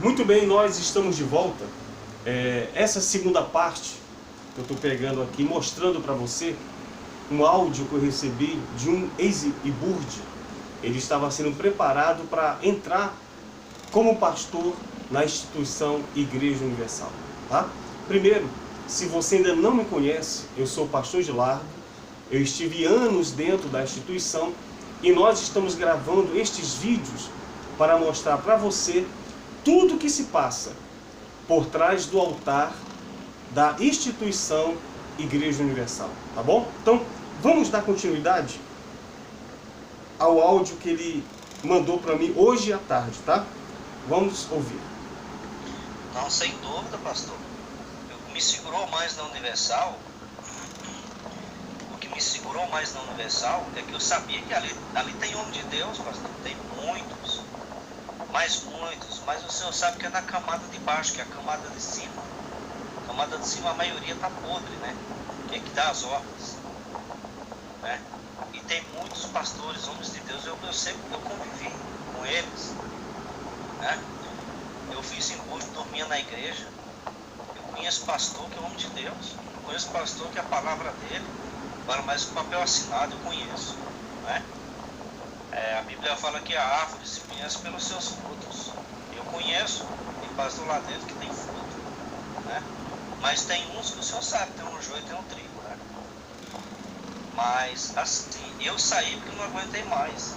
Muito bem, nós estamos de volta. Essa segunda parte que eu estou pegando aqui, mostrando para você um áudio que eu recebi de um ex-IBURD. Ele estava sendo preparado para entrar como pastor na instituição Igreja Universal. Tá? Primeiro, se você ainda não me conhece, eu sou o pastor Gilardo. Eu estive anos dentro da instituição e nós estamos gravando estes vídeos para mostrar para você tudo o que se passa por trás do altar da instituição Igreja Universal, tá bom? Então, vamos dar continuidade ao áudio que ele mandou para mim hoje à tarde, tá? Vamos ouvir. Não, sem dúvida, pastor. O que me segurou mais na Universal, é que eu sabia que ali tem homem de Deus, pastor. Tem muitos, mas o senhor sabe que é na camada de baixo, que é a camada de cima. A camada de cima, a maioria está podre, né? Que é que dá as ordens, né? E tem muitos pastores, homens de Deus, eu convivi com eles, né? Eu fiz embuste, dormia na igreja. Eu conheço pastor que é homem de Deus. Eu conheço pastor que a palavra dele vale mais que o papel assinado, eu conheço, né? A Bíblia fala que a árvore se conhece pelos seus frutos. Eu conheço, tem pastor lá dentro que tem fruto, né? Mas tem uns que o senhor sabe, tem um joio e tem um trigo, né? Mas assim, eu saí porque não aguentei mais.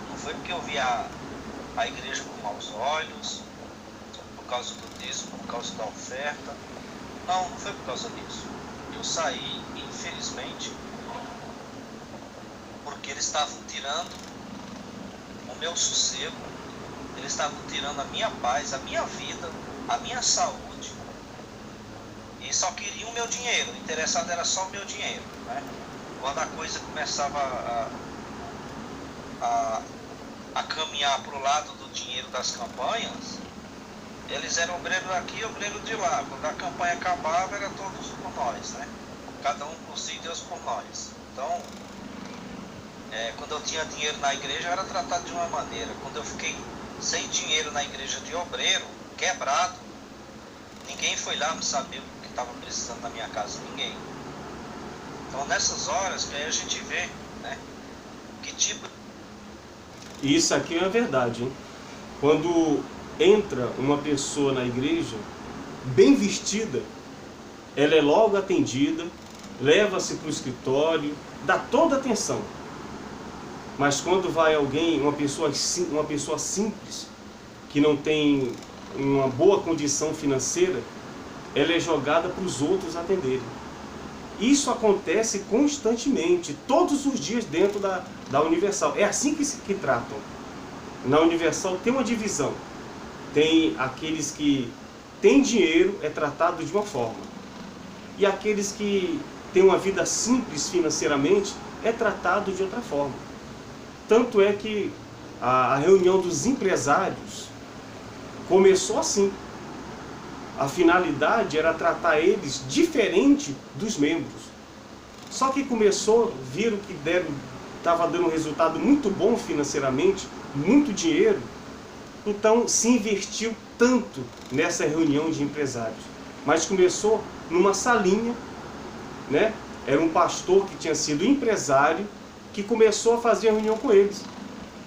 Não foi porque eu vi a igreja com maus olhos, por causa do dízimo, por causa da oferta. Não foi por causa disso. Eu saí, infelizmente, porque eles estavam tirando o meu sossego, eles estavam tirando a minha paz, a minha vida, a minha saúde, e só queriam o meu dinheiro. O interessado era só o meu dinheiro, né? Quando a coisa começava a caminhar para o lado do dinheiro das campanhas, eles eram obreiro daqui e obreiro de lá. Quando a campanha acabava, era todos por nós, né? Cada um por si, Deus por nós. Então, quando eu tinha dinheiro na igreja, eu era tratado de uma maneira. Quando eu fiquei sem dinheiro na igreja de obreiro, quebrado, ninguém foi lá me saber o que estava precisando na minha casa, ninguém. Então, nessas horas que aí a gente vê, né, que tipo... Isso aqui é a verdade, hein? Quando entra uma pessoa na igreja bem vestida, ela é logo atendida, leva-se para o escritório, dá toda a atenção. Mas quando vai alguém, uma pessoa simples, que não tem uma boa condição financeira, ela é jogada para os outros atenderem. Isso acontece constantemente, todos os dias dentro da Universal. É assim que tratam. Na Universal tem uma divisão. Tem aqueles que têm dinheiro, é tratado de uma forma. E aqueles que têm uma vida simples financeiramente, é tratado de outra forma. Tanto é que a reunião dos empresários começou assim. A finalidade era tratar eles diferente dos membros. Só que começou, viram que estava dando um resultado muito bom financeiramente, muito dinheiro. Então se investiu tanto nessa reunião de empresários. Mas começou numa salinha, né? Era um pastor que tinha sido empresário, que começou a fazer a reunião com eles.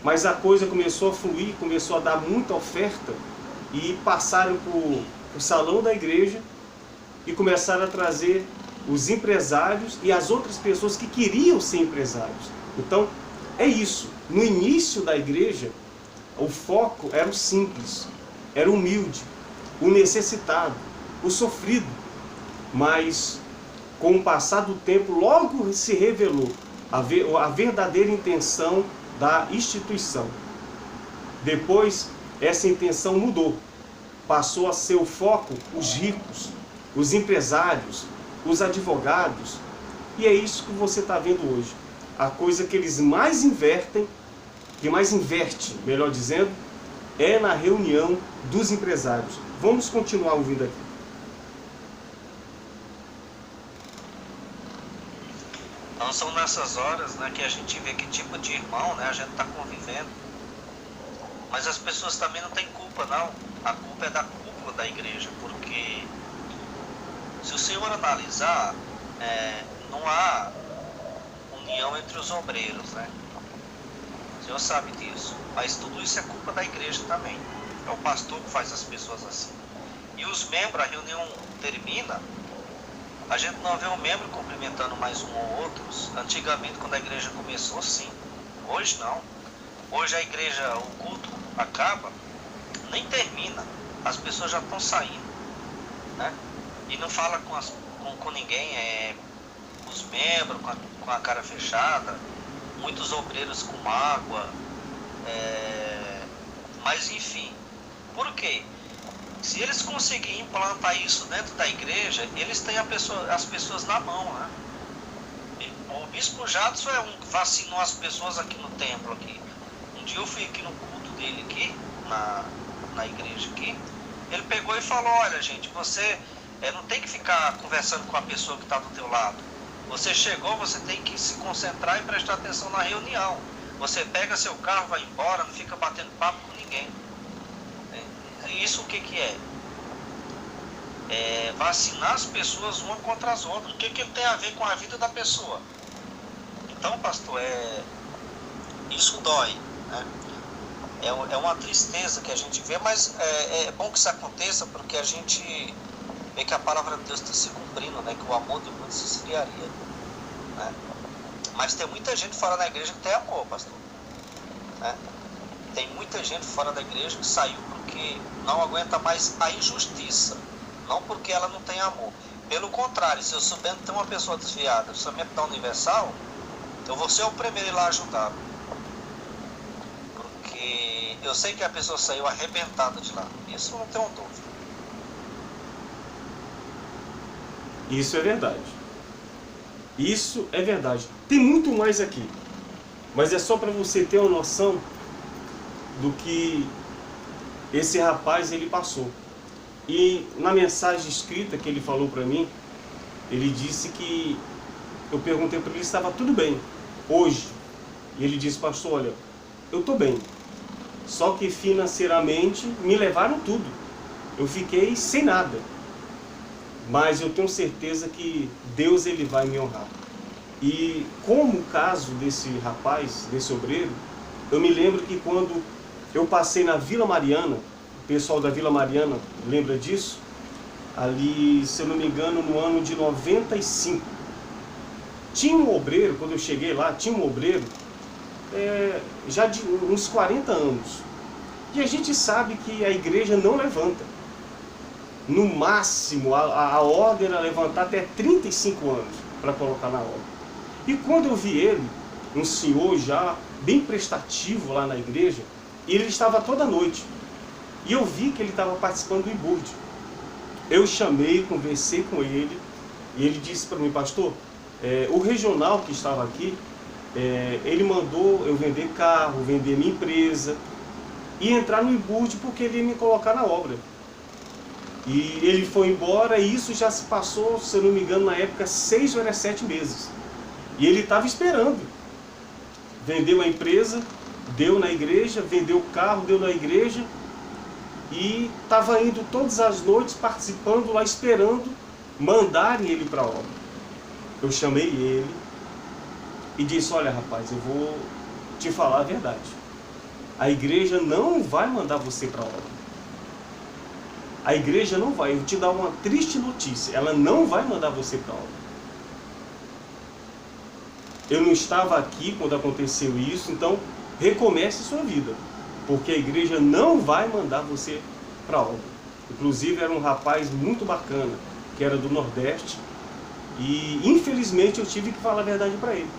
Mas a coisa começou a fluir, começou a dar muita oferta, e passaram por o salão da igreja e começaram a trazer os empresários e as outras pessoas que queriam ser empresários. Então, é isso. No início da igreja, o foco era o simples, era o humilde, o necessitado, o sofrido. Mas, com o passar do tempo, logo se revelou a verdadeira intenção da instituição. Depois, essa intenção mudou. Passou a ser o foco os ricos, os empresários, os advogados. E é isso que você está vendo hoje. A coisa que eles mais invertem, que mais inverte, melhor dizendo, é na reunião dos empresários. Vamos continuar ouvindo aqui. Então são nessas horas, né, que a gente vê que tipo de irmão, né, a gente está convivendo. Mas as pessoas também não têm culpa, não. a culpa é da cúpula da igreja, porque se o senhor analisar, não há união entre os obreiros, né? O senhor sabe disso, mas tudo isso é culpa da igreja também. É o pastor que faz as pessoas assim. E os membros, a reunião termina, a gente não vê um membro cumprimentando mais um ou outros. Antigamente, quando a igreja começou, sim. Hoje não. Hoje a igreja, o culto acaba, nem termina. As pessoas já estão saindo, né? E não fala com ninguém, os membros com a cara fechada, muitos obreiros com mágoa, mas enfim. Por quê? Se eles conseguirem implantar isso dentro da igreja, eles têm as pessoas na mão, né? O bispo Jadson é um que vacinou as pessoas aqui no templo aqui. Um dia eu fui aqui no culto dele aqui, na igreja aqui. Ele pegou e falou: olha, gente, você não tem que ficar conversando com a pessoa que está do teu lado. Você chegou, você tem que se concentrar e prestar atenção na reunião. Você pega seu carro, vai embora, não fica batendo papo com ninguém. Isso o que é? É vacinar as pessoas uma contra as outras. O que ele tem a ver com a vida da pessoa? Então, pastor, isso dói, né? É uma tristeza que a gente vê, mas é bom que isso aconteça, porque a gente vê que a palavra de Deus está se cumprindo, né? Que o amor de muitos se esfriaria, né? Mas tem muita gente fora da igreja que tem amor, pastor, né? Tem muita gente fora da igreja que saiu porque não aguenta mais a injustiça, não porque ela não tem amor. Pelo contrário, se eu souber que tem uma pessoa desviada, principalmente da Universal, eu vou ser o primeiro a ir lá ajudar. Porque eu sei que a pessoa saiu arrebentada de lá. Isso não tenho dúvida. Isso é verdade. Isso é verdade. Tem muito mais aqui. Mas é só para você ter uma noção do que esse rapaz ele passou. E na mensagem escrita que ele falou para mim, ele disse que eu perguntei para ele se estava tudo bem hoje. E ele disse: pastor, olha, eu estou bem. Só que financeiramente me levaram tudo. Eu fiquei sem nada. Mas eu tenho certeza que Deus ele vai me honrar. E como o caso desse rapaz, desse obreiro, eu me lembro que quando eu passei na Vila Mariana, o pessoal da Vila Mariana lembra disso? Ali, se eu não me engano, no ano de 95. Tinha um obreiro, quando eu cheguei lá, tinha um obreiro já de uns 40 anos. E a gente sabe que a igreja não levanta. No máximo, a ordem era levantar até 35 anos para colocar na obra. E quando eu vi ele, um senhor já bem prestativo lá na igreja, ele estava toda noite. E eu vi que ele estava participando do IBURD. Eu chamei, conversei com ele, e ele disse para mim: pastor, o regional que estava aqui, ele mandou eu vender carro, vender minha empresa, e entrar no IBURD porque ele ia me colocar na obra. E ele foi embora, e isso já se passou, se eu não me engano, na época, 6 ou 7 meses. E ele estava esperando. Vendeu a empresa, deu na igreja, vendeu o carro, deu na igreja, e estava indo todas as noites, participando lá, esperando mandarem ele para a obra. Eu chamei ele e disse: olha, rapaz, eu vou te falar a verdade. A igreja não vai mandar você para a obra. A igreja não vai. Eu vou te dar uma triste notícia: ela não vai mandar você para a obra. Eu não estava aqui quando aconteceu isso, então recomece sua vida, porque a igreja não vai mandar você para a obra. Inclusive era um rapaz muito bacana, que era do Nordeste, e infelizmente eu tive que falar a verdade para ele,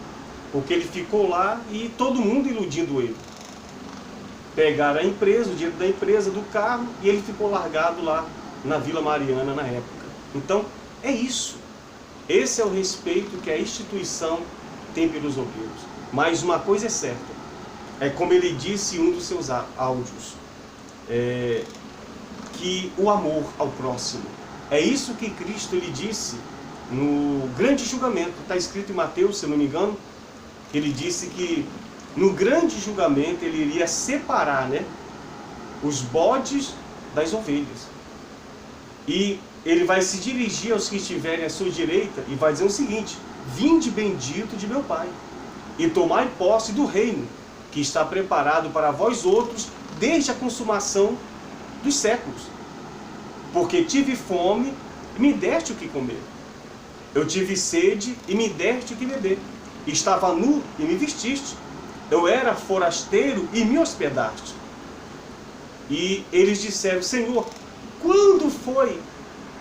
porque ele ficou lá e todo mundo iludindo ele. Pegaram a empresa, o dinheiro da empresa, do carro, e ele ficou largado lá na Vila Mariana na época. Então é isso. Esse é o respeito que a instituição tem pelos obreiros. Mas uma coisa é certa, é como ele disse em um dos seus áudios, que o amor ao próximo. É isso que Cristo lhe disse no grande julgamento. Está escrito em Mateus, se eu não me engano, que ele disse que no grande julgamento ele iria separar, né, os bodes das ovelhas. E ele vai se dirigir aos que estiverem à sua direita e vai dizer o seguinte: vinde bendito de meu Pai, e tomai posse do reino, que está preparado para vós outros desde a consumação dos séculos. Porque tive fome e me deste o que comer. Eu tive sede e me deste o que beber. Estava nu e me vestiste. Eu era forasteiro e me hospedaste. E eles disseram: Senhor, quando foi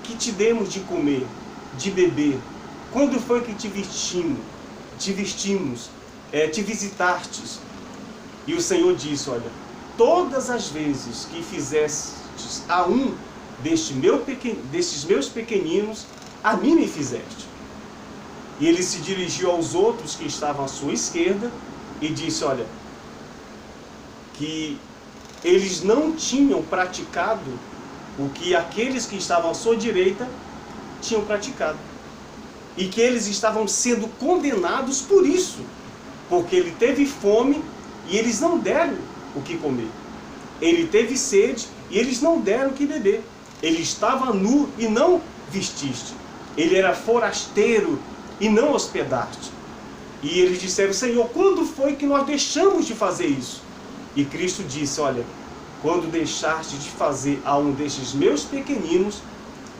que te demos de comer, de beber? Quando foi que te vestimos, te visitastes? E o Senhor disse: olha, todas as vezes que fizestes a um destes meus pequeninos, a mim me fizeste. E ele se dirigiu aos outros que estavam à sua esquerda e disse: olha, que eles não tinham praticado o que aqueles que estavam à sua direita tinham praticado. E que eles estavam sendo condenados por isso, porque ele teve fome e eles não deram o que comer. Ele teve sede e eles não deram o que beber. Ele estava nu e não vestiste. Ele era forasteiro e não hospedaste. E eles disseram: Senhor, quando foi que nós deixamos de fazer isso? E Cristo disse: olha, quando deixaste de fazer a um destes meus pequeninos,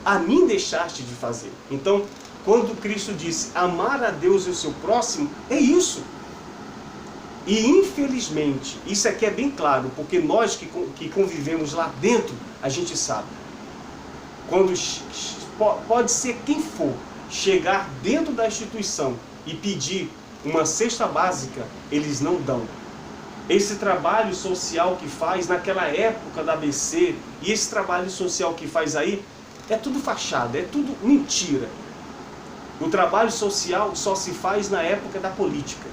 a mim deixaste de fazer. Então, quando Cristo disse amar a Deus e o seu próximo, é isso. E infelizmente, isso aqui é bem claro, porque nós que convivemos lá dentro, a gente sabe. Quando pode ser quem for, chegar dentro da instituição e pedir uma cesta básica, eles não dão. Esse trabalho social que faz naquela época da ABC, e esse trabalho social que faz aí, é tudo fachada, é tudo mentira. O trabalho social só se faz na época da política.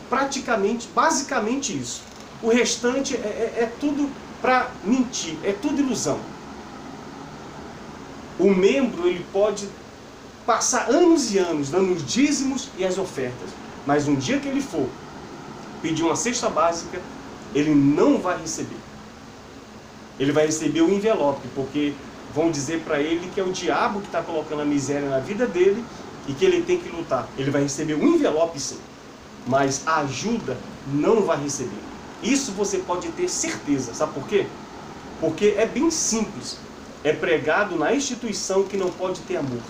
Praticamente, basicamente isso. O restante é tudo para mentir, é tudo ilusão. O membro, ele pode passar anos e anos dando os dízimos e as ofertas, mas um dia que ele for pedir uma cesta básica, ele não vai receber. Ele vai receber o envelope, porque vão dizer para ele que é o diabo que está colocando a miséria na vida dele e que ele tem que lutar. Ele vai receber o envelope sim, mas a ajuda não vai receber. Isso você pode ter certeza. Sabe por quê? Porque é bem simples. É pregado na instituição que não pode ter amor,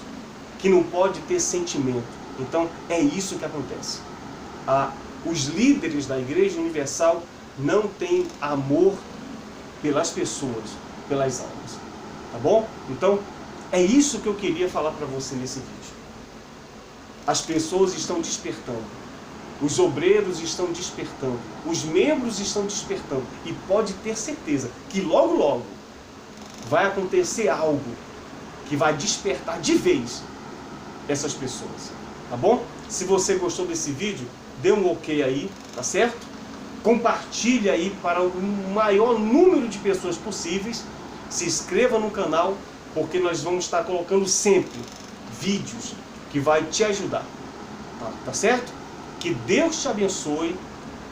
que não pode ter sentimento. Então é isso que acontece. Os líderes da Igreja Universal não têm amor pelas pessoas, pelas almas. Tá bom? Então é isso que eu queria falar para você nesse vídeo. As pessoas estão despertando. Os obreiros estão despertando. Os membros estão despertando. E pode ter certeza que logo, logo vai acontecer algo que vai despertar de vez essas pessoas. Tá bom? Se você gostou desse vídeo, dê um ok aí, tá certo? Compartilhe aí para o maior número de pessoas possíveis. Se inscreva no canal, porque nós vamos estar colocando sempre vídeos que vai te ajudar. Tá certo? Que Deus te abençoe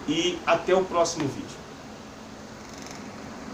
e até o próximo vídeo.